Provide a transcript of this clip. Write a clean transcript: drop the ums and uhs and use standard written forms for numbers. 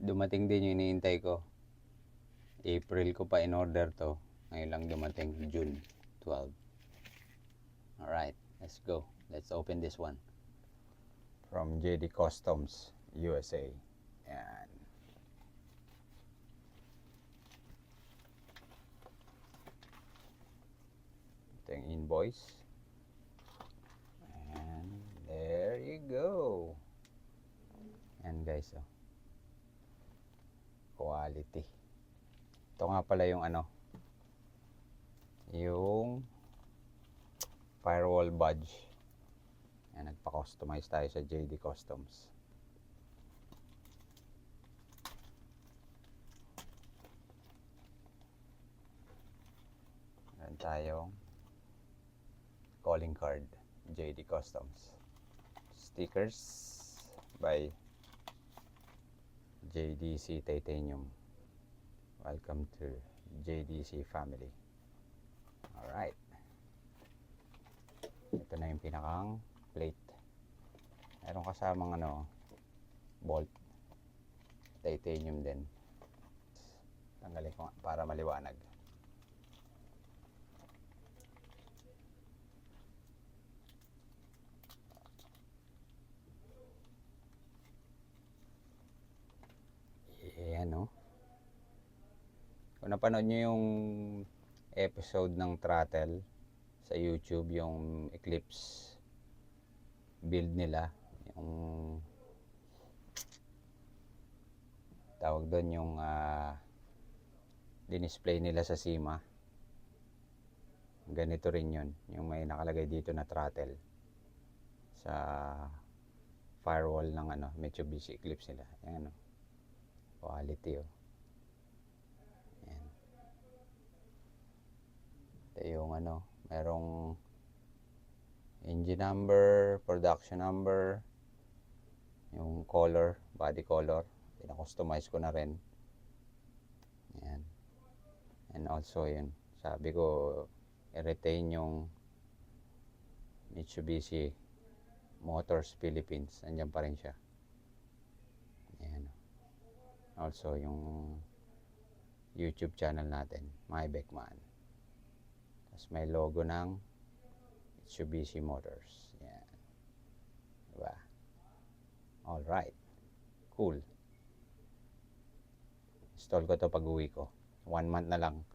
dumating din yung iniintay ko. April ko pa in order to. Ngayon lang dumating, June 12. Alright, let's go. Let's open this one. From JD Customs, USA. Yan. Ito yung invoice. And there you go. Yan guys, oh. Quality. Ito nga pala yung ano, yung firewall badge. Yan, nagpa-customize tayo sa JD Customs. Meron tayong calling card, JD Customs. Stickers by JDC Titanium. Welcome to JDC family. Alright. Ito na yung pinakang plate. Meron kasamang ano, bolt. Titanium din. Tanggalin ko para maliwanag. Ayan, no? Kung napanood nyo yung episode ng Throttle sa YouTube, yung Eclipse build nila, yung tawag doon, yung dinisplay nila sa SEMA, ganito rin yun, yung may nakalagay dito na throttle sa firewall ng ano, Mitsubishi Eclipse nila. Ayan, no? Quality, oh. Ayan. Ito yung ano, merong engine number, production number, yung color, body color, pina-customize ko na rin. Ayan. And also yun, sabi ko, i-retain yung Mitsubishi Motors Philippines, andyan pa rin siya. Ayan. Also yung YouTube channel natin, My Beckman. Tapos may logo ng Mitsubishi Motors. Yan. Diba? Alright. Cool. Install ko to pag uwi ko. 1 month na lang.